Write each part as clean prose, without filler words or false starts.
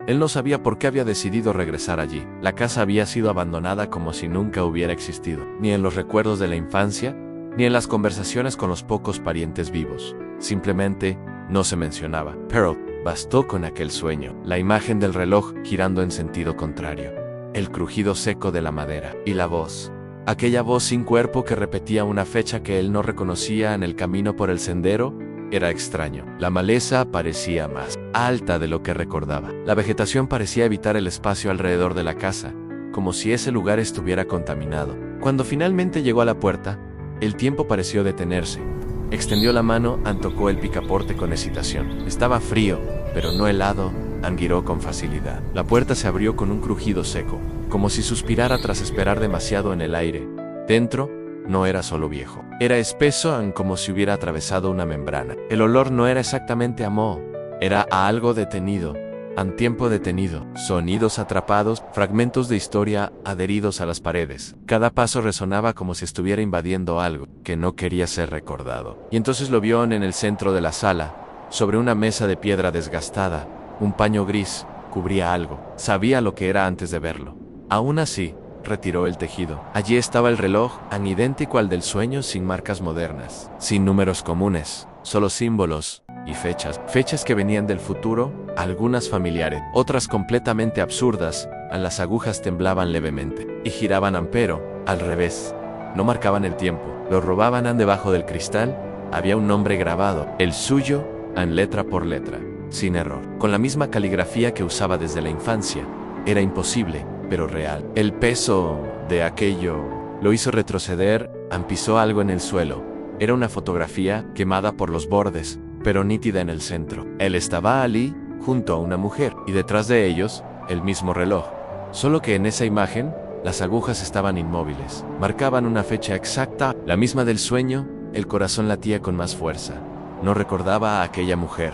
Él no sabía por qué había decidido regresar allí. La casa había sido abandonada como si nunca hubiera existido, ni en los recuerdos de la infancia, ni en las conversaciones con los pocos parientes vivos. Simplemente no se mencionaba. Pero bastó con aquel sueño, la imagen del reloj girando en sentido contrario, el crujido seco de la madera y la voz. Aquella voz sin cuerpo que repetía una fecha que él no reconocía en el camino por el sendero. Era extraño. La maleza parecía más alta de lo que recordaba. La vegetación parecía evitar el espacio alrededor de la casa, como si ese lugar estuviera contaminado. Cuando finalmente llegó a la puerta, el tiempo pareció detenerse. Extendió la mano, tocó el picaporte con hesitación. Estaba frío, pero no helado. Giró con facilidad. La puerta se abrió con un crujido seco, como si suspirara tras esperar demasiado en el aire. Dentro, no era solo viejo. Era espeso, como si hubiera atravesado una membrana. El olor no era exactamente a moho. Era a algo detenido, a tiempo detenido. Sonidos atrapados, fragmentos de historia adheridos a las paredes. Cada paso resonaba como si estuviera invadiendo algo que no quería ser recordado. Y entonces lo vio en el centro de la sala, sobre una mesa de piedra desgastada. Un paño gris cubría algo. Sabía lo que era antes de verlo. Aún así, retiró el tejido. Allí estaba el reloj, idéntico al del sueño, sin marcas modernas, sin números comunes, solo símbolos y fechas. Fechas que venían del futuro, algunas familiares, otras completamente absurdas. Las agujas temblaban levemente y giraban, pero al revés. No marcaban el tiempo, lo robaban debajo del cristal. Había un nombre grabado, el suyo, letra por letra, sin error, con la misma caligrafía que usaba desde la infancia. Era imposible, pero real. El peso de aquello lo hizo retroceder. Pisó algo en el suelo. Era una fotografía quemada por los bordes, pero nítida en el centro. Él estaba allí, junto a una mujer, y detrás de ellos, el mismo reloj. Solo que en esa imagen, las agujas estaban inmóviles. Marcaban una fecha exacta, la misma del sueño. El corazón latía con más fuerza. No recordaba a aquella mujer,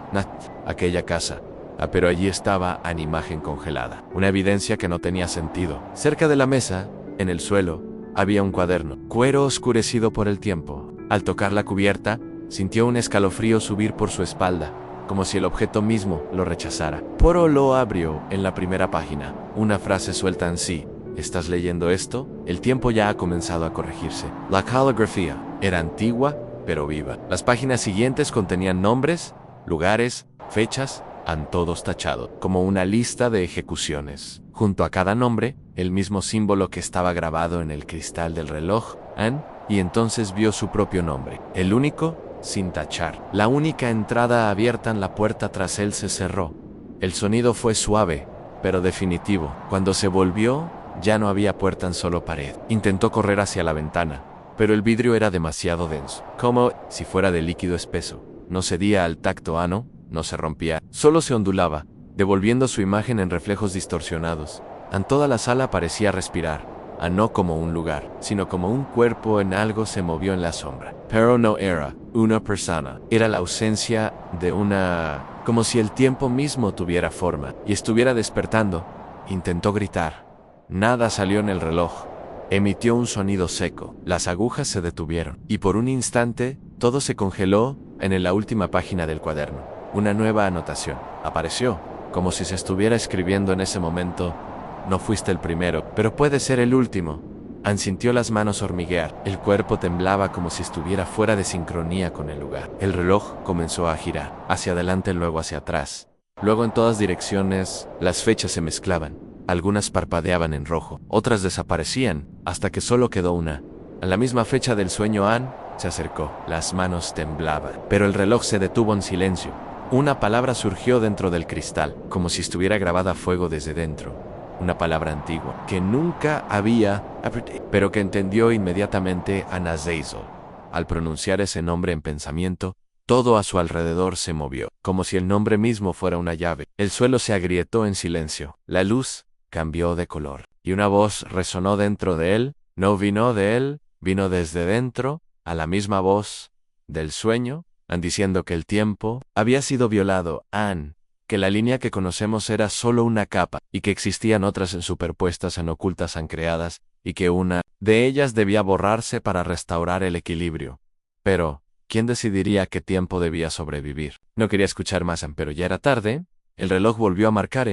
aquella casa. Pero allí estaba en imagen congelada. Una evidencia que no tenía sentido. Cerca de la mesa, en el suelo, había un cuaderno. Cuero oscurecido por el tiempo. Al tocar la cubierta, sintió un escalofrío subir por su espalda, como si el objeto mismo lo rechazara. Poro lo abrió en la primera página. Una frase suelta en sí. ¿Estás leyendo esto? El tiempo ya ha comenzado a corregirse. La caligrafía era antigua, pero viva. Las páginas siguientes contenían nombres, lugares, fechas, todos tachados, como una lista de ejecuciones. Junto a cada nombre, el mismo símbolo que estaba grabado en el cristal del reloj, y entonces vio su propio nombre, el único, sin tachar. La única entrada abierta en la puerta tras él se cerró. El sonido fue suave, pero definitivo. Cuando se volvió, ya no había puerta, solo pared. Intentó correr hacia la ventana, pero el vidrio era demasiado denso, como si fuera de líquido espeso. No cedía al tacto, no se rompía, solo se ondulaba, devolviendo su imagen en reflejos distorsionados. Toda la sala parecía respirar, no como un lugar, sino como un cuerpo. Algo se movió en la sombra. Pero no era una persona, era la ausencia de una... como si el tiempo mismo tuviera forma y estuviera despertando. Intentó gritar. Nada salió en el reloj. Emitió un sonido seco. Las agujas se detuvieron, y por un instante, todo se congeló. En la última página del cuaderno, una nueva anotación apareció, como si se estuviera escribiendo en ese momento: no fuiste el primero, pero puede ser el último. Sintió las manos hormiguear, el cuerpo temblaba como si estuviera fuera de sincronía con el lugar. El reloj comenzó a girar, hacia adelante, luego hacia atrás. Luego en todas direcciones, las fechas se mezclaban. Algunas parpadeaban en rojo, otras desaparecían, hasta que solo quedó una. A la misma fecha del sueño, se acercó. Las manos temblaban, pero el reloj se detuvo en silencio. Una palabra surgió dentro del cristal, como si estuviera grabada a fuego desde dentro. Una palabra antigua, que nunca había, pero que entendió inmediatamente Anazazel. Al pronunciar ese nombre en pensamiento, todo a su alrededor se movió, como si el nombre mismo fuera una llave. El suelo se agrietó en silencio. La luz cambió de color, y una voz resonó dentro de él. No vino de él, vino desde dentro, a la misma voz del sueño, diciendo que el tiempo había sido violado, que la línea que conocemos era solo una capa, y que existían otras superpuestas, ocultas, creadas, y que una de ellas debía borrarse para restaurar el equilibrio. Pero ¿quién decidiría qué tiempo debía sobrevivir? No quería escuchar más, pero ya era tarde. El reloj volvió a marcar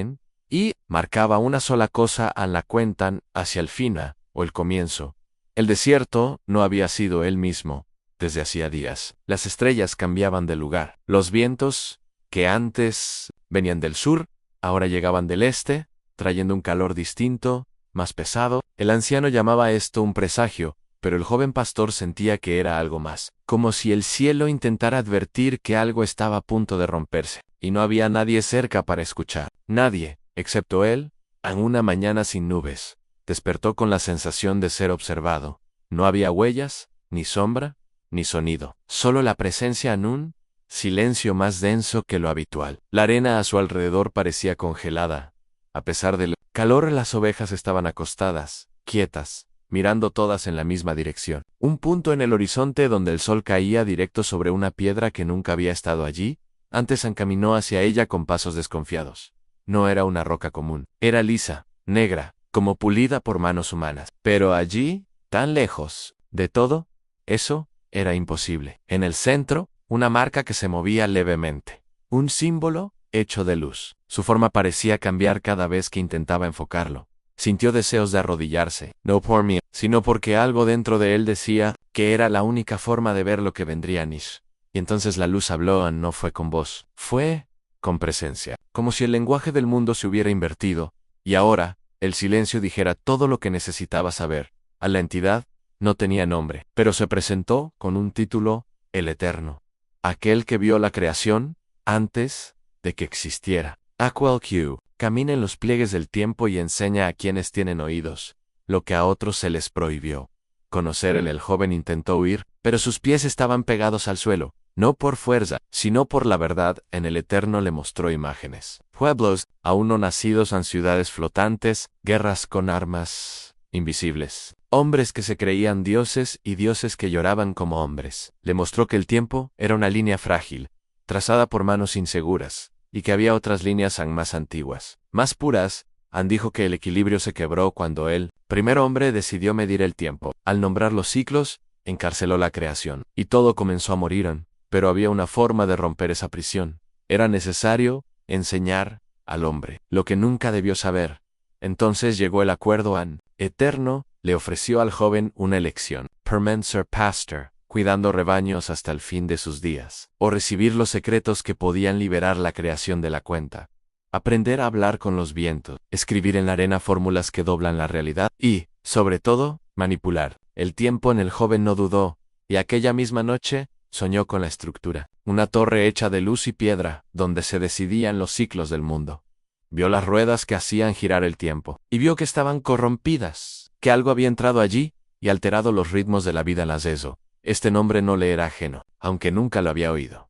y marcaba una sola cosa en la cuenta hacia el fin o el comienzo. El desierto no había sido él mismo desde hacía días. Las estrellas cambiaban de lugar. Los vientos, que antes venían del sur, ahora llegaban del este, trayendo un calor distinto, más pesado. El anciano llamaba esto un presagio, pero el joven pastor sentía que era algo más, como si el cielo intentara advertir que algo estaba a punto de romperse, y no había nadie cerca para escuchar. Nadie, excepto él, en una mañana sin nubes, despertó con la sensación de ser observado. No había huellas, ni sombra, ni sonido, solo la presencia en un silencio más denso que lo habitual. La arena a su alrededor parecía congelada. A pesar del calor, las ovejas estaban acostadas, quietas, mirando todas en la misma dirección. Un punto en el horizonte donde el sol caía directo sobre una piedra que nunca había estado allí, antes encaminó hacia ella con pasos desconfiados. No era una roca común, era lisa, negra, como pulida por manos humanas. Pero allí, tan lejos de todo, eso era imposible. En el centro, una marca que se movía levemente. Un símbolo hecho de luz. Su forma parecía cambiar cada vez que intentaba enfocarlo. Sintió deseos de arrodillarse, no por mí, sino porque algo dentro de él decía que era la única forma de ver lo que vendría Nish. Y entonces la luz habló, no fue con voz, fue con presencia. Como si el lenguaje del mundo se hubiera invertido, y ahora, el silencio dijera todo lo que necesitaba saber. A la entidad no tenía nombre, pero se presentó con un título, el Eterno. Aquel que vio la creación antes de que existiera. Aquel Q camina en los pliegues del tiempo y enseña a quienes tienen oídos lo que a otros se les prohibió. Conocer el joven intentó huir, pero sus pies estaban pegados al suelo, no por fuerza, sino por la verdad. En el Eterno le mostró imágenes. Pueblos, aún no nacidos en ciudades flotantes, guerras con armas invisibles. Hombres que se creían dioses y dioses que lloraban como hombres. Le mostró que el tiempo era una línea frágil, trazada por manos inseguras, y que había otras líneas aún más antiguas, más puras. Dijo que el equilibrio se quebró cuando el primer hombre decidió medir el tiempo. Al nombrar los ciclos, encarceló la creación, y todo comenzó a morir. Pero había una forma de romper esa prisión. Era necesario enseñar al hombre lo que nunca debió saber. Entonces llegó el acuerdo. Eterno le ofreció al joven una elección: permanent ser pastor, cuidando rebaños hasta el fin de sus días, o recibir los secretos que podían liberar la creación de la cuenta. Aprender a hablar con los vientos, escribir en la arena fórmulas que doblan la realidad y, sobre todo, manipular el tiempo. En el joven no dudó, y aquella misma noche soñó con la estructura, una torre hecha de luz y piedra, donde se decidían los ciclos del mundo. Vio las ruedas que hacían girar el tiempo, y vio que estaban corrompidas, que algo había entrado allí y alterado los ritmos de la vida en las ESO. Este nombre no le era ajeno, aunque nunca lo había oído.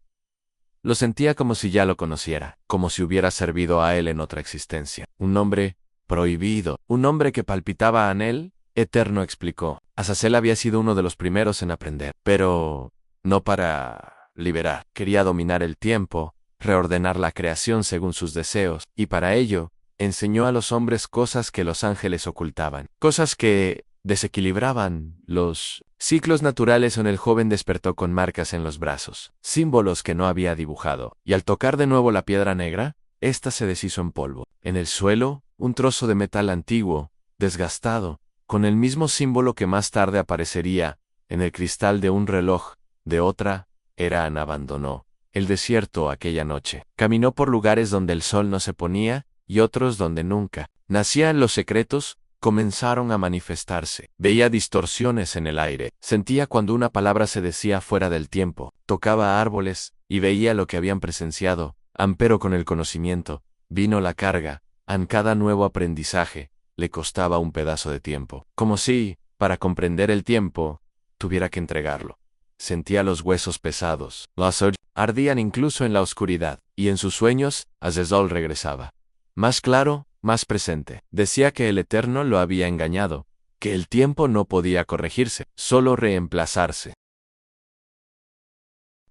Lo sentía como si ya lo conociera, como si hubiera servido a él en otra existencia. Un nombre prohibido, un nombre que palpitaba en él. Eterno explicó. Azazel había sido uno de los primeros en aprender, pero no para liberar. Quería dominar el tiempo, reordenar la creación según sus deseos, y para ello, enseñó a los hombres cosas que los ángeles ocultaban, cosas que desequilibraban los ciclos naturales. En el joven despertó con marcas en los brazos, símbolos que no había dibujado, y al tocar de nuevo la piedra negra, ésta se deshizo en polvo. En el suelo, un trozo de metal antiguo, desgastado, con el mismo símbolo que más tarde aparecería en el cristal de un reloj de otra era. Abandonó el desierto aquella noche. Caminó por lugares donde el sol no se ponía y otros donde nunca nacían los secretos. Comenzaron a manifestarse. Veía distorsiones en el aire. Sentía cuando una palabra se decía fuera del tiempo. Tocaba árboles y veía lo que habían presenciado. Pero con el conocimiento vino la carga. Cada nuevo aprendizaje le costaba un pedazo de tiempo. Como si, para comprender el tiempo, tuviera que entregarlo. Sentía los huesos pesados. Los ojos ardían incluso en la oscuridad. Y en sus sueños, Azazel regresaba. Más claro, más presente. Decía que el Eterno lo había engañado, que el tiempo no podía corregirse, solo reemplazarse.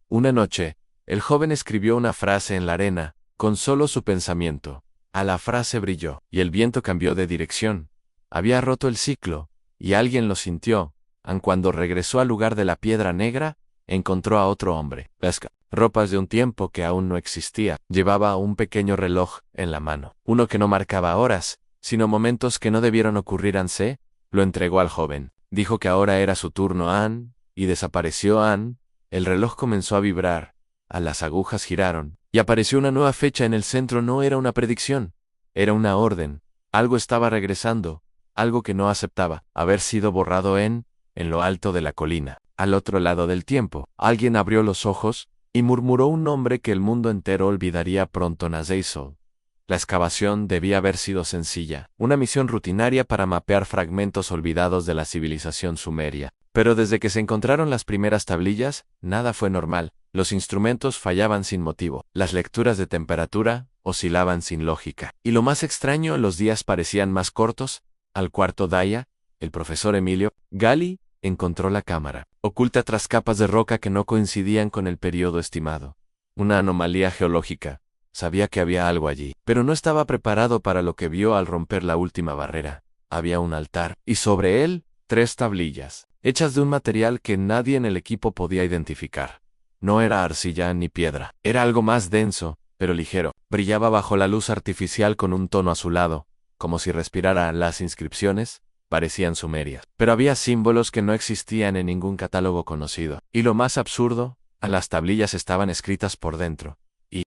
Una noche, el joven escribió una frase en la arena, con solo su pensamiento. La frase brilló, y el viento cambió de dirección. Había roto el ciclo, y alguien lo sintió. Cuando regresó al lugar de la piedra negra, encontró a otro hombre. ropas de un tiempo que aún no existía. Llevaba un pequeño reloj en la mano, uno que no marcaba horas, sino momentos que no debieron ocurrir. Anse lo entregó al joven. Dijo que ahora era su turno. Y desapareció. El reloj comenzó a vibrar, las agujas giraron, y apareció una nueva fecha en el centro. No era una predicción, era una orden. Algo estaba regresando, algo que no aceptaba haber sido borrado. En lo alto de la colina, al otro lado del tiempo, alguien abrió los ojos y murmuró un nombre que el mundo entero olvidaría pronto: Nazeisol. La excavación debía haber sido sencilla, una misión rutinaria para mapear fragmentos olvidados de la civilización sumeria. Pero desde que se encontraron las primeras tablillas, nada fue normal. Los instrumentos fallaban sin motivo, las lecturas de temperatura oscilaban sin lógica. Y lo más extraño, los días parecían más cortos. Al cuarto día, el profesor Emilio Gali encontró la cámara, oculta tras capas de roca que no coincidían con el periodo estimado. Una anomalía geológica. Sabía que había algo allí, pero no estaba preparado para lo que vio al romper la última barrera. Había un altar, y sobre él, 3 tablillas, hechas de un material que nadie en el equipo podía identificar. No era arcilla ni piedra, era algo más denso, pero ligero. Brillaba bajo la luz artificial con un tono azulado, como si respirara. Las inscripciones parecían sumerias, pero había símbolos que no existían en ningún catálogo conocido. Y lo más absurdo, las tablillas estaban escritas por dentro. Y,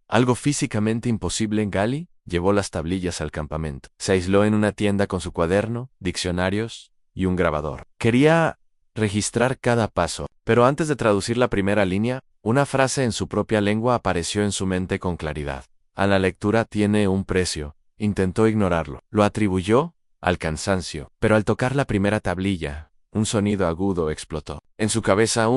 algo físicamente imposible. Gali llevó las tablillas al campamento. Se aisló en una tienda con su cuaderno, diccionarios y un grabador. Quería registrar cada paso, pero antes de traducir la primera línea, una frase en su propia lengua apareció en su mente con claridad. A la lectura tiene un precio. Intentó ignorarlo. Lo atribuyó al cansancio, pero al tocar la primera tablilla, un sonido agudo explotó. En su cabeza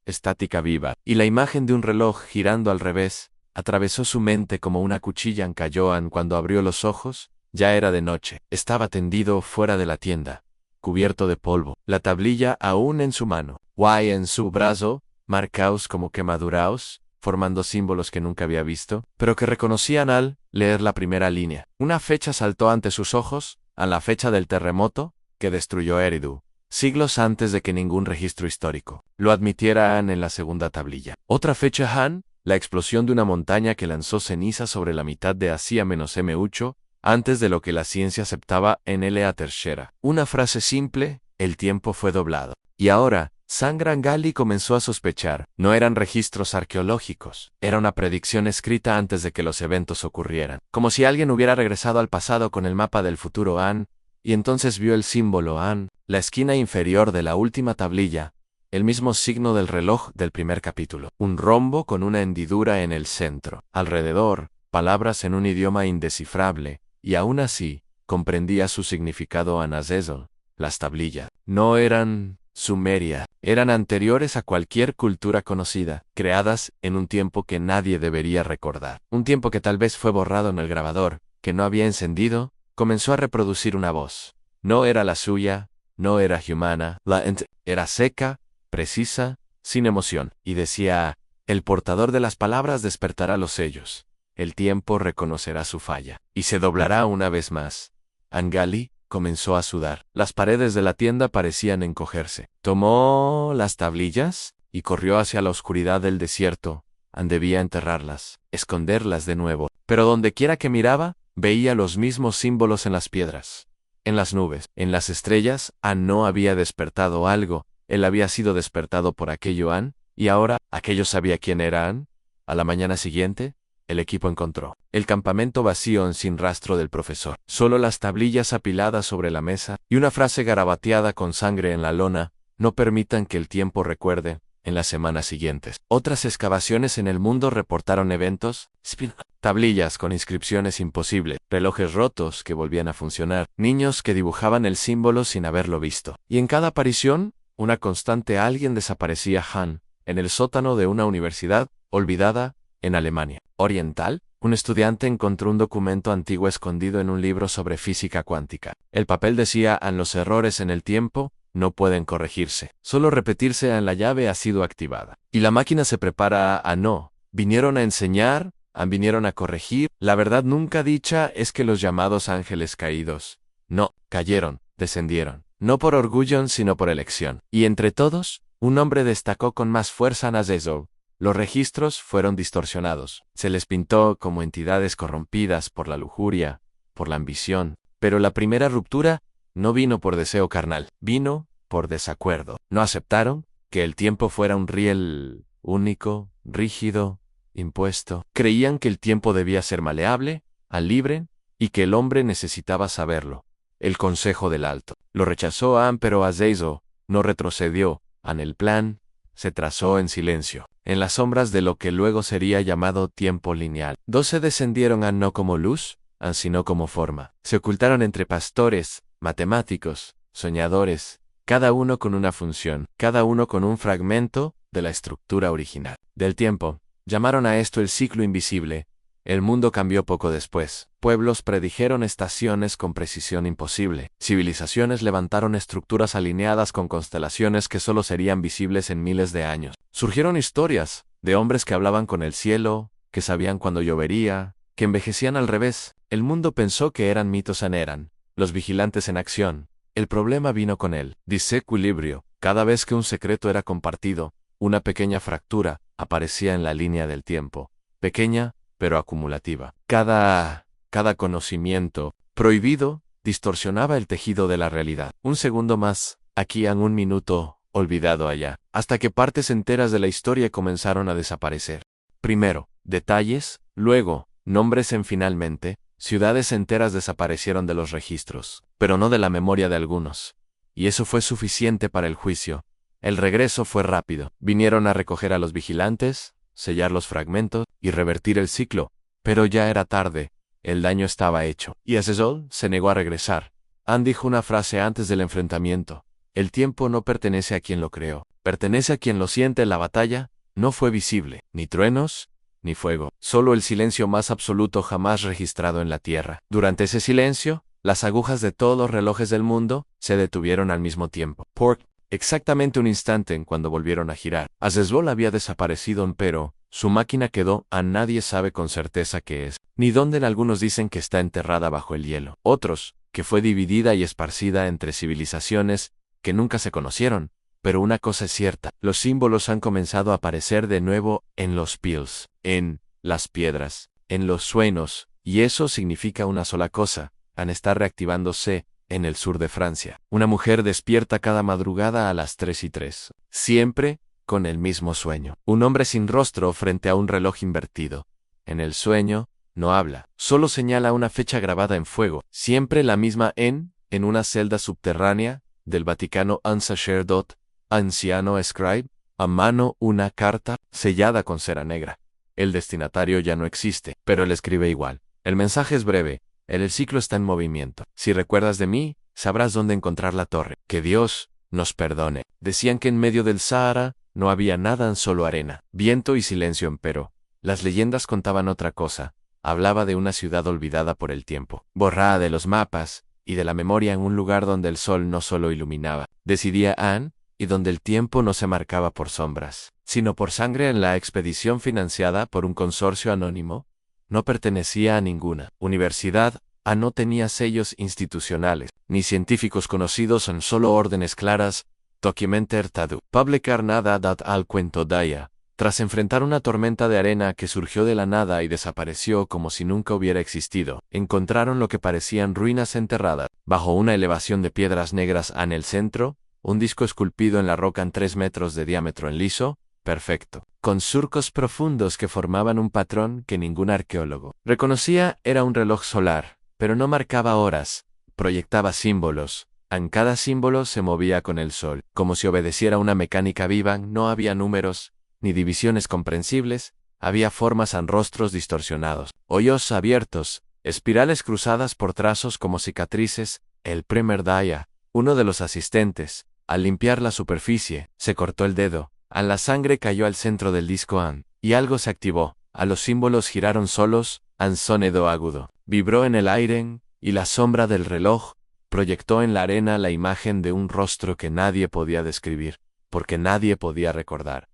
estática viva, y la imagen de un reloj girando al revés atravesó su mente como una cuchilla. Cayó. Cuando abrió los ojos, ya era de noche. Estaba tendido fuera de la tienda, cubierto de polvo, la tablilla aún en su mano, en su brazo, marcaos como quemaduraos, formando símbolos que nunca había visto, pero que reconocían al leer la primera línea. Una fecha saltó ante sus ojos, a la fecha del terremoto que destruyó Eridu, siglos antes de que ningún registro histórico lo admitiera. En la segunda tablilla. Otra fecha. La explosión de una montaña que lanzó ceniza sobre la mitad de Asia -M8, antes de lo que la ciencia aceptaba. En la tercera. Una frase simple: el tiempo fue doblado. Y ahora, Sangran Gali comenzó a sospechar. No eran registros arqueológicos, era una predicción escrita antes de que los eventos ocurrieran. Como si alguien hubiera regresado al pasado con el mapa del futuro. Y entonces vio el símbolo la esquina inferior de la última tablilla, el mismo signo del reloj del primer capítulo. Un rombo con una hendidura en el centro. Alrededor, palabras en un idioma indescifrable, y aún así, comprendía su significado. Nazeisol. Las tablillas no eran sumeria, eran anteriores a cualquier cultura conocida, creadas en un tiempo que nadie debería recordar. Un tiempo que tal vez fue borrado en el grabador, que no había encendido. Comenzó a reproducir una voz. No era la suya, no era humana, era seca, precisa, sin emoción, y decía: el portador de las palabras despertará los sellos. El tiempo reconocerá su falla, y se doblará una vez más. Gali comenzó a sudar. Las paredes de la tienda parecían encogerse. Tomó las tablillas y corrió hacia la oscuridad del desierto. Debía enterrarlas, esconderlas de nuevo. Pero donde quiera que miraba, veía los mismos símbolos en las piedras, en las nubes, en las estrellas. No había despertado algo, él había sido despertado por aquello. Y ahora, aquello sabía quién era. A la mañana siguiente, el equipo encontró el campamento vacío, sin rastro del profesor. Solo las tablillas apiladas sobre la mesa, y una frase garabateada con sangre en la lona: no permitan que el tiempo recuerde. En las semanas siguientes, otras excavaciones en el mundo reportaron eventos: tablillas con inscripciones imposibles, relojes rotos que volvían a funcionar, niños que dibujaban el símbolo sin haberlo visto. Y en cada aparición, una constante: alguien desaparecía. En el sótano de una universidad olvidada en Alemania Oriental, un estudiante encontró un documento antiguo escondido en un libro sobre física cuántica. El papel decía: los errores en el tiempo no pueden corregirse, solo repetirse. La llave ha sido activada. Y la máquina se prepara no. Vinieron a enseñar, vinieron a corregir. La verdad nunca dicha es que los llamados ángeles caídos no cayeron, descendieron. No por orgullo, sino por elección. Y entre todos, un hombre destacó con más fuerza: Nazeisol. Los registros fueron distorsionados. Se les pintó como entidades corrompidas por la lujuria, por la ambición. Pero la primera ruptura no vino por deseo carnal, vino por desacuerdo. No aceptaron que el tiempo fuera un riel único, rígido, impuesto. Creían que el tiempo debía ser maleable, libre, y que el hombre necesitaba saberlo. El Consejo del Alto lo rechazó, pero Azeizo no retrocedió. El plan se trazó en silencio, en las sombras de lo que luego sería llamado tiempo lineal. 12 descendieron no como luz, sino como forma. Se ocultaron entre pastores, matemáticos, soñadores, cada uno con una función, cada uno con un fragmento de la estructura original del tiempo. Llamaron a esto el ciclo invisible. El mundo cambió poco después. Pueblos predijeron estaciones con precisión imposible. Civilizaciones levantaron estructuras alineadas con constelaciones que solo serían visibles en miles de años. Surgieron historias de hombres que hablaban con el cielo, que sabían cuándo llovería, que envejecían al revés. El mundo pensó que eran mitos, eran los vigilantes en acción. El problema vino con el desequilibrio. Cada vez que un secreto era compartido, una pequeña fractura aparecía en la línea del tiempo. Pequeña, pero acumulativa. Cada conocimiento prohibido distorsionaba el tejido de la realidad. Un segundo más, aquí, un minuto olvidado allá, hasta que partes enteras de la historia comenzaron a desaparecer. Primero, detalles, luego, nombres finalmente, ciudades enteras desaparecieron de los registros, pero no de la memoria de algunos. Y eso fue suficiente para el juicio. El regreso fue rápido. Vinieron a recoger a los vigilantes, sellar los fragmentos y revertir el ciclo, pero ya era tarde, el daño estaba hecho. Y Azeizo se negó a regresar. Dijo una frase antes del enfrentamiento: el tiempo no pertenece a quien lo creó, pertenece a quien lo siente. La batalla no fue visible, ni truenos, ni fuego, solo el silencio más absoluto jamás registrado en la tierra. Durante ese silencio, las agujas de todos los relojes del mundo se detuvieron al mismo tiempo. Por exactamente un instante, en cuando volvieron a girar. Azeizo había desaparecido, pero su máquina quedó. Nadie sabe con certeza qué es, ni dónde. Algunos dicen que está enterrada bajo el hielo. Otros, que fue dividida y esparcida entre civilizaciones que nunca se conocieron. Pero una cosa es cierta, los símbolos han comenzado a aparecer de nuevo en los pils, en las piedras, en los sueños, y eso significa una sola cosa: está reactivándose en el sur de Francia. Una mujer despierta cada madrugada a las 3:03, siempre con el mismo sueño. Un hombre sin rostro frente a un reloj invertido. En el sueño, no habla, solo señala una fecha grabada en fuego, siempre la misma en una celda subterránea del Vaticano. Un sacerdote, anciano, scribe, a mano una carta sellada con cera negra. El destinatario ya no existe, pero él escribe igual. El mensaje es breve. El ciclo está en movimiento. Si recuerdas de mí, sabrás dónde encontrar la torre. Que Dios nos perdone. Decían que en medio del Sahara no había nada, solo arena, viento y silencio, pero las leyendas contaban otra cosa. Hablaba de una ciudad olvidada por el tiempo, borrada de los mapas y de la memoria, en un lugar donde el sol no solo iluminaba, decidía y donde el tiempo no se marcaba por sombras, sino por sangre. En la expedición financiada por un consorcio anónimo, no pertenecía a ninguna universidad, no tenía sellos institucionales, ni científicos conocidos, en solo órdenes claras: documentar tadu, publicar nada, dat al cuento daya. Tras enfrentar una tormenta de arena que surgió de la nada y desapareció como si nunca hubiera existido, encontraron lo que parecían ruinas enterradas, bajo una elevación de piedras negras. En el centro, un disco esculpido en la roca en 3 metros de diámetro, en liso, perfecto, con surcos profundos que formaban un patrón que ningún arqueólogo reconocía. Era un reloj solar, pero no marcaba horas, proyectaba símbolos. Cada símbolo se movía con el sol, como si obedeciera una mecánica viva. No había números, ni divisiones comprensibles, había formas en rostros distorsionados, hoyos abiertos, espirales cruzadas por trazos como cicatrices. El primer daya, uno de los asistentes, al limpiar la superficie, se cortó el dedo. La sangre cayó al centro del disco y algo se activó. Los símbolos giraron solos. Sonido agudo vibró en el aire, y la sombra del reloj proyectó en la arena la imagen de un rostro que nadie podía describir, porque nadie podía recordar.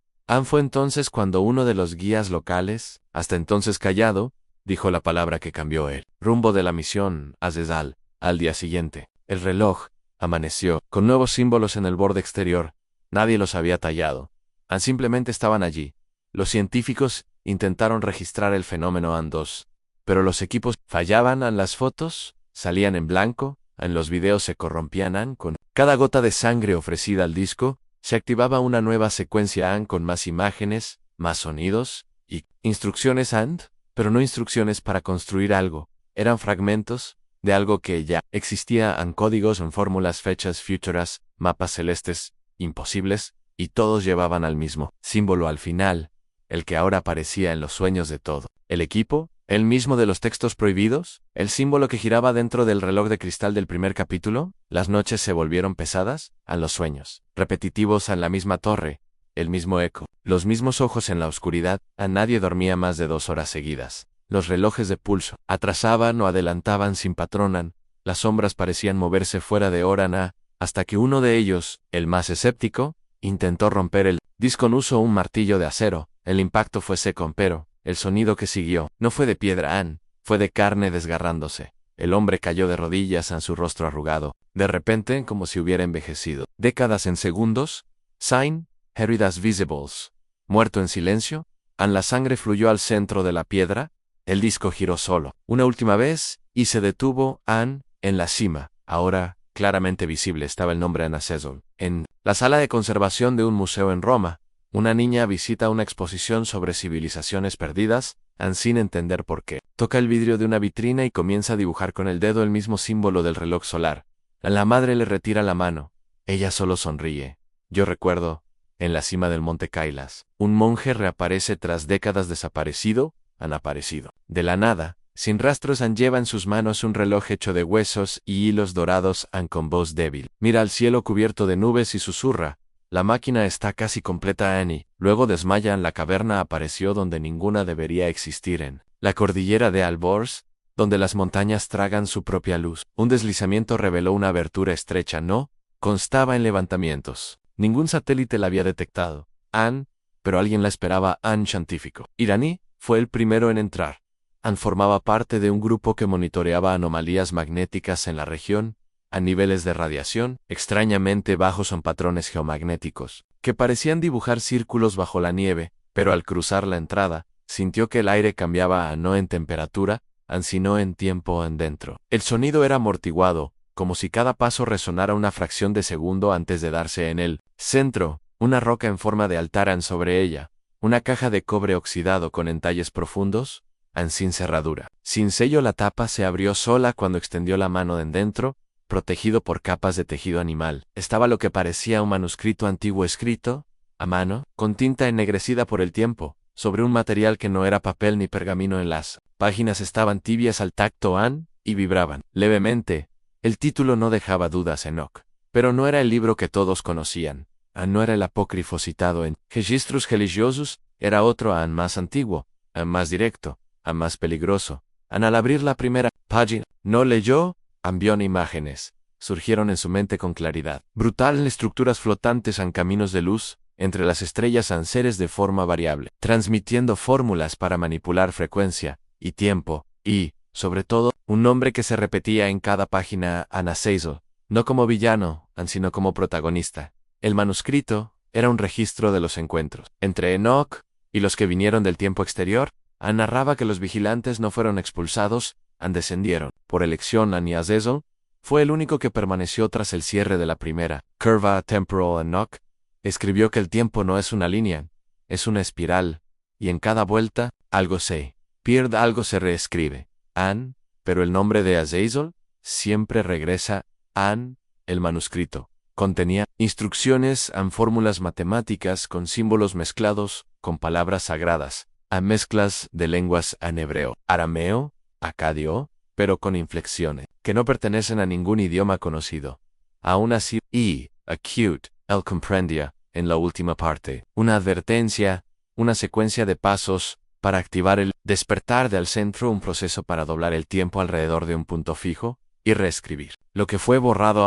Fue entonces cuando uno de los guías locales, hasta entonces callado, dijo la palabra que cambió el rumbo de la misión. Azeizo. Al día siguiente, el reloj amaneció con nuevos símbolos en el borde exterior. Nadie los había tallado. Simplemente estaban allí. Los científicos intentaron registrar el fenómeno AN2, pero los equipos fallaban. Las fotos salían en blanco, en los videos se corrompían. Con cada gota de sangre ofrecida al disco, se activaba una nueva secuencia AND con más imágenes, más sonidos y instrucciones AND, pero no instrucciones para construir algo. Eran fragmentos de algo que ya existía en códigos, en fórmulas, fechas, futuras, mapas celestes, imposibles, y todos llevaban al mismo símbolo al final, el que ahora aparecía en los sueños de todo el equipo, el mismo de los textos prohibidos, el símbolo que giraba dentro del reloj de cristal del primer capítulo. Las noches se volvieron pesadas, a los sueños, repetitivos en la misma torre, el mismo eco, los mismos ojos en la oscuridad. A nadie dormía más de 2 horas seguidas. Los relojes de pulso atrasaban o adelantaban sin patrón. Las sombras parecían moverse fuera de hora, hasta que uno de ellos, el más escéptico, intentó romper el disco. Usó un martillo de acero. El impacto fue seco, pero el sonido que siguió no fue de piedra, fue de carne desgarrándose. El hombre cayó de rodillas en su rostro arrugado, de repente como si hubiera envejecido. Décadas en segundos, sin heridas visibles, muerto en silencio. La sangre fluyó al centro de la piedra. El disco giró solo, una última vez, y se detuvo. En la cima, ahora claramente visible, estaba el nombre Anna Cesol. En la sala de conservación de un museo en Roma, una niña visita una exposición sobre civilizaciones perdidas, sin entender por qué. Toca el vidrio de una vitrina y comienza a dibujar con el dedo el mismo símbolo del reloj solar. La madre le retira la mano. Ella solo sonríe. Yo recuerdo, en la cima del monte Kailas, un monje reaparece tras décadas desaparecido. Han aparecido de la nada, sin rastros. Lleva en sus manos un reloj hecho de huesos y hilos dorados. Con voz débil mira al cielo cubierto de nubes y susurra: la máquina está casi completa, Annie. Luego desmaya. La caverna apareció donde ninguna debería existir, en la cordillera de Alborz, donde las montañas tragan su propia luz. Un deslizamiento reveló una abertura estrecha. No constaba en levantamientos. Ningún satélite la había detectado. Pero alguien la esperaba. Científico iraní fue el primero en entrar. Formaba parte de un grupo que monitoreaba anomalías magnéticas en la región, a niveles de radiación extrañamente bajos. Son patrones geomagnéticos que parecían dibujar círculos bajo la nieve, pero al cruzar la entrada, sintió que el aire cambiaba no en temperatura, sino en tiempo dentro. El sonido era amortiguado, como si cada paso resonara una fracción de segundo antes de darse. En el centro, una roca en forma de altar. Sobre ella, una caja de cobre oxidado con entalles profundos, sin cerradura. Sin sello. La tapa se abrió sola cuando extendió la mano dentro, protegido por capas de tejido animal. Estaba lo que parecía un manuscrito antiguo escrito, a mano, con tinta ennegrecida por el tiempo, sobre un material que no era papel ni pergamino. En las páginas estaban tibias al tacto, y vibraban levemente. El título no dejaba dudas. Enoch. Pero no era el libro que todos conocían. No era el apócrifo citado en Registros Religiosos, era otro más antiguo, más directo, más peligroso. Al abrir la primera página, no leyó. Vio imágenes. Surgieron en su mente con claridad. Brutal estructuras flotantes en caminos de luz, entre las estrellas. Seres de forma variable, transmitiendo fórmulas para manipular frecuencia y tiempo, y, sobre todo, un nombre que se repetía en cada página. Anna Cesol, no como villano, sino como protagonista. El manuscrito era un registro de los encuentros entre Enoch y los que vinieron del tiempo exterior. Narraba que los vigilantes no fueron expulsados, descendieron por elección. Anna Cesol fue el único que permaneció tras el cierre de la primera curva temporal. Enoch escribió que el tiempo no es una línea, es una espiral, y en cada vuelta, algo se pierde, algo se reescribe. Pero el nombre de Cesol siempre regresa. El manuscrito contenía instrucciones fórmulas matemáticas con símbolos mezclados con palabras sagradas, mezclas de lenguas en hebreo, arameo, acadio, pero con inflexiones que no pertenecen a ningún idioma conocido. Aún así, acute, él comprendía, en la última parte, una advertencia, una secuencia de pasos para activar el despertar del centro, un proceso para doblar el tiempo alrededor de un punto fijo y reescribir lo que fue borrado.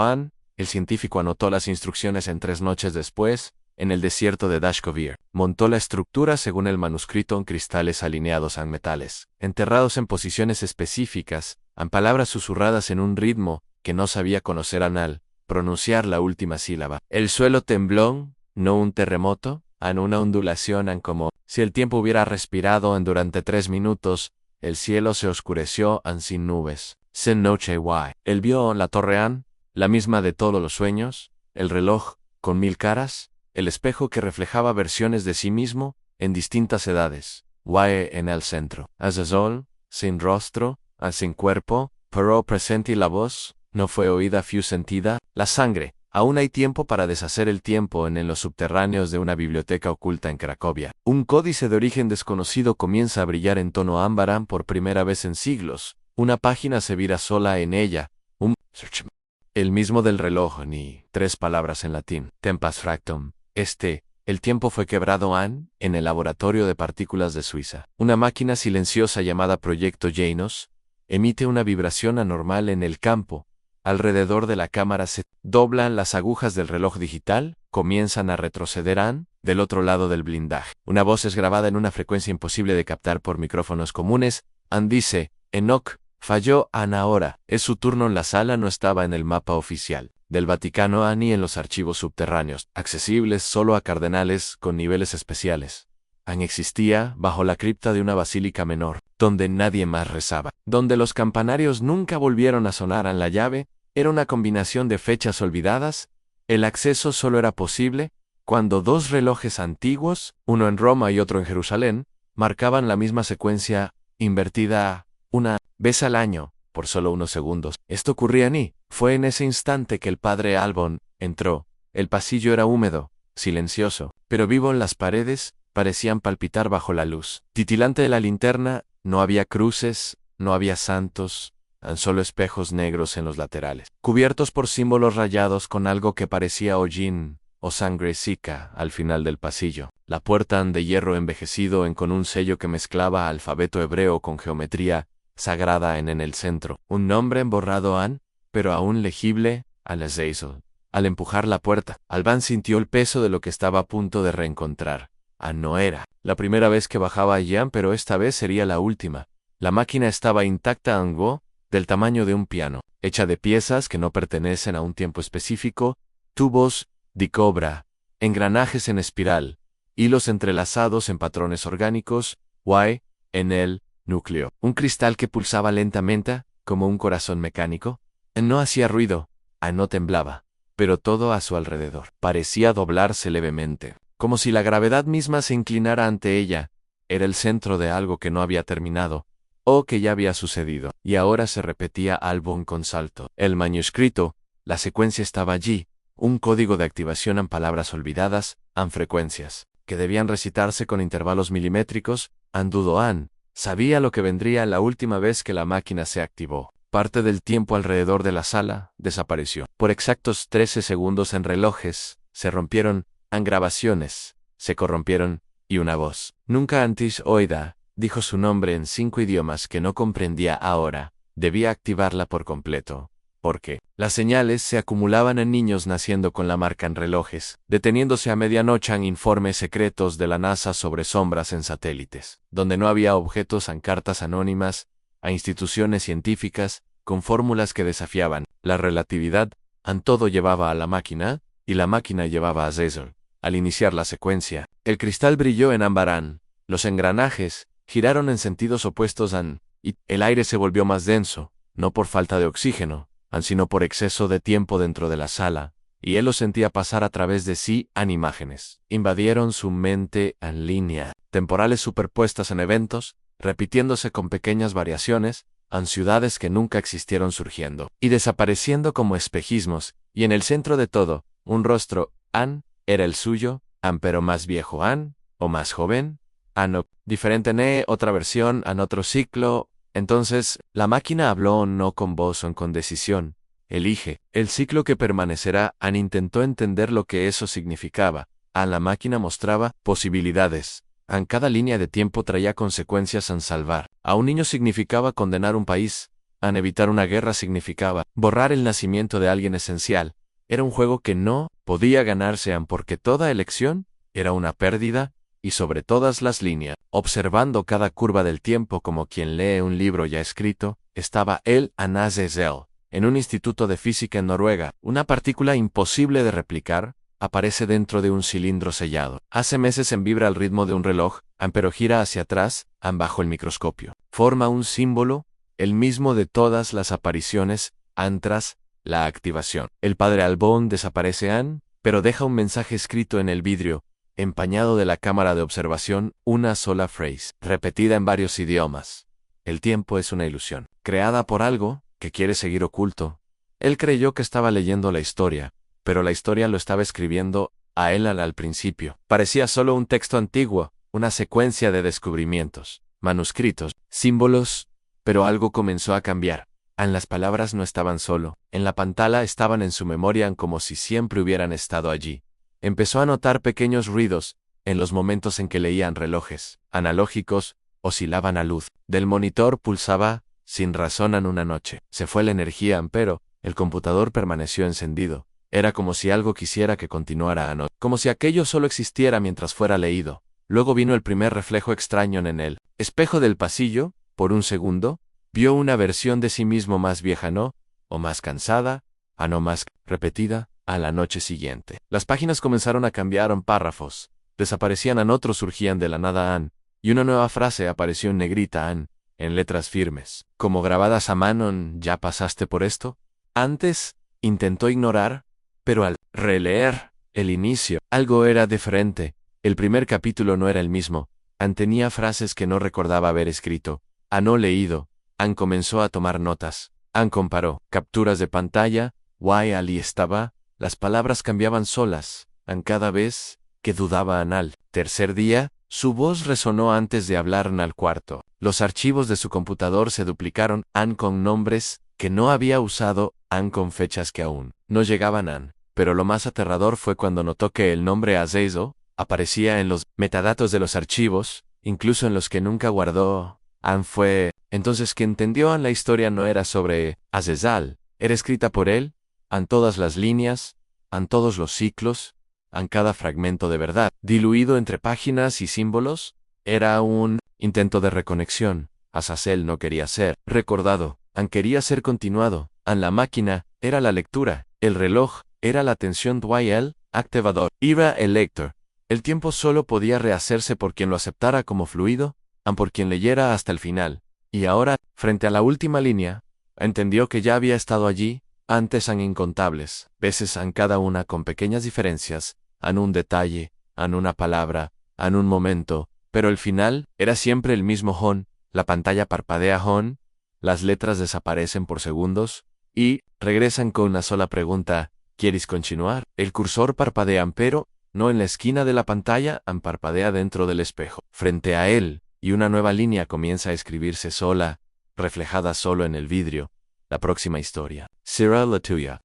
El científico anotó las instrucciones en 3 noches después, en el desierto de Dashkovir. Montó la estructura según el manuscrito en cristales alineados en metales, enterrados en posiciones específicas, en palabras susurradas en un ritmo que no sabía conocer al pronunciar la última sílaba. El suelo tembló, no un terremoto, una ondulación como Si el tiempo hubiera respirado durante 3 minutos, el cielo se oscureció sin nubes, sin noche. Él vio la torre An, la misma de todos los sueños, el reloj, con 1000 caras, el espejo que reflejaba versiones de sí mismo, en distintas edades. En el centro. Azazol, sin rostro, sin cuerpo, pero presente, y la voz no fue oída, fue sentida. La sangre. Aún hay tiempo para deshacer el tiempo en los subterráneos de una biblioteca oculta en Cracovia. Un códice de origen desconocido comienza a brillar en tono ámbar por primera vez en siglos. Una página se vira sola en ella. El mismo del reloj, ni 3 palabras en latín. Tempus fractum. El tiempo fue quebrado en el laboratorio de partículas de Suiza. Una máquina silenciosa llamada Proyecto Janos emite una vibración anormal en el campo. Alrededor de la cámara se doblan las agujas del reloj digital, comienzan a retroceder del otro lado del blindaje. Una voz es grabada en una frecuencia imposible de captar por micrófonos comunes. Dice, Enoch, falló ahora. Es su turno. En la sala no estaba en el mapa oficial del Vaticano ni en los archivos subterráneos, accesibles solo a cardenales con niveles especiales. Existía bajo la cripta de una basílica menor, donde nadie más rezaba, donde los campanarios nunca volvieron a sonar. La llave era una combinación de fechas olvidadas. El acceso solo era posible cuando 2 relojes antiguos, uno en Roma y otro en Jerusalén, marcaban la misma secuencia, invertida una vez al año, por solo unos segundos. Esto ocurría fue en ese instante que el padre Albon entró. El pasillo era húmedo, silencioso, pero vivo. En las paredes parecían palpitar bajo la luz titilante de la linterna. No había cruces, no había santos, solo espejos negros en los laterales, cubiertos por símbolos rayados con algo que parecía hollín o sangre seca al final del pasillo. La puerta de hierro envejecido con un sello que mezclaba alfabeto hebreo con geometría sagrada en el centro. Un nombre emborrado pero aún legible, Al-Azazel. Al empujar la puerta, Alban sintió el peso de lo que estaba a punto de reencontrar. No era la primera vez que bajaba allí, pero esta vez sería la última. La máquina estaba intacta, del tamaño de un piano, hecha de piezas que no pertenecen a un tiempo específico, tubos de cobre, engranajes en espiral, hilos entrelazados en patrones orgánicos, en el núcleo. Un cristal que pulsaba lentamente, como un corazón mecánico. No hacía ruido, no temblaba, pero todo a su alrededor parecía doblarse levemente, como si la gravedad misma se inclinara ante ella. Era el centro de algo que no había terminado, o que ya había sucedido, y ahora se repetía Albon con salto. El manuscrito, la secuencia estaba allí, un código de activación en palabras olvidadas, frecuencias, que debían recitarse con intervalos milimétricos. Dudó. Sabía lo que vendría la última vez que la máquina se activó. Parte del tiempo alrededor de la sala desapareció. Por exactos 13 segundos en relojes, se rompieron, grabaciones, se corrompieron, y una voz, nunca antes oída, dijo su nombre en 5 idiomas que no comprendía ahora. Debía activarla por completo, porque las señales se acumulaban en niños naciendo con la marca en relojes, deteniéndose a medianoche en informes secretos de la NASA sobre sombras en satélites, donde no había objetos cartas anónimas, a instituciones científicas, con fórmulas que desafiaban la relatividad. Todo llevaba a la máquina, y la máquina llevaba a Azazel. Al iniciar la secuencia, el cristal brilló en ámbar. Los engranajes giraron en sentidos opuestos y el aire se volvió más denso, no por falta de oxígeno, sino por exceso de tiempo dentro de la sala, y él lo sentía pasar a través de sí. Imágenes invadieron su mente en línea, temporales superpuestas en eventos, repitiéndose con pequeñas variaciones, ciudades que nunca existieron surgiendo y desapareciendo como espejismos, y en el centro de todo, un rostro. Era el suyo, pero más viejo, o más joven, no, diferente, otra versión, otro ciclo. Entonces, la máquina habló no con voz o con decisión. Elige el ciclo que permanecerá. Intentó entender lo que eso significaba. La máquina mostraba posibilidades. Cada línea de tiempo traía consecuencias. Salvar a un niño significaba condenar un país. Evitar una guerra significaba borrar el nacimiento de alguien esencial. Era un juego que no podía ganarse porque toda elección era una pérdida, y sobre todas las líneas, observando cada curva del tiempo como quien lee un libro ya escrito, estaba el Azazel, en un instituto de física en Noruega, una partícula imposible de replicar, aparece dentro de un cilindro sellado. Hace meses vibra al ritmo de un reloj, pero gira hacia atrás, bajo el microscopio. Forma un símbolo, el mismo de todas las apariciones, tras la activación. El padre Albón desaparece pero deja un mensaje escrito en el vidrio, empañado de la cámara de observación, una sola frase, repetida en varios idiomas. El tiempo es una ilusión, creada por algo que quiere seguir oculto. Él creyó que estaba leyendo la historia, pero la historia lo estaba escribiendo a él al principio. Parecía solo un texto antiguo, una secuencia de descubrimientos, manuscritos, símbolos, pero algo comenzó a cambiar. Las palabras no estaban solo, en la pantalla estaban en su memoria como si siempre hubieran estado allí. Empezó a notar pequeños ruidos, en los momentos en que leían relojes analógicos, oscilaban a luz. Del monitor pulsaba, sin razón en una noche. Se fue la energía, pero el computador permaneció encendido. Era como si algo quisiera que continuara anoche, como si aquello solo existiera mientras fuera leído. Luego vino el primer reflejo extraño en el espejo del pasillo. Por un segundo, vio una versión de sí mismo más vieja, o más cansada, no más repetida, a la noche siguiente. Las páginas comenzaron a cambiar en párrafos, desaparecían otros surgían de la nada y una nueva frase apareció en negrita en letras firmes, como grabadas a mano ¿ya pasaste por esto? Antes, intentó ignorar, pero al releer el inicio, algo era diferente. El primer capítulo no era el mismo. Tenía frases que no recordaba haber escrito. No leído. Comenzó a tomar notas. Comparó capturas de pantalla. Ali estaba. Las palabras cambiaban solas. Cada vez que dudaba al tercer día, su voz resonó antes de hablar al cuarto. Los archivos de su computador se duplicaron. Con nombres que no había usado. Con fechas que aún no llegaban. Pero lo más aterrador fue cuando notó que el nombre Azazel aparecía en los metadatos de los archivos, incluso en los que nunca guardó. Fue entonces que entendió la historia no era sobre Azazel, era escrita por él, todas las líneas, todos los ciclos, cada fragmento de verdad, diluido entre páginas y símbolos, era un intento de reconexión. Azazel no quería ser recordado, quería ser continuado. La máquina era la lectura, el reloj era la atención el activador, era el lector. El tiempo solo podía rehacerse por quien lo aceptara como fluido, por quien leyera hasta el final. Y ahora, frente a la última línea, entendió que ya había estado allí, antes incontables veces cada una con pequeñas diferencias, un detalle, una palabra, un momento, pero el final era siempre el mismo la pantalla parpadea las letras desaparecen por segundos, y regresan con una sola pregunta, ¿quieres continuar? El cursor parpadea pero no en la esquina de la pantalla, parpadea dentro del espejo, frente a él, y una nueva línea comienza a escribirse sola, reflejada solo en el vidrio. La próxima historia. Será la tuya.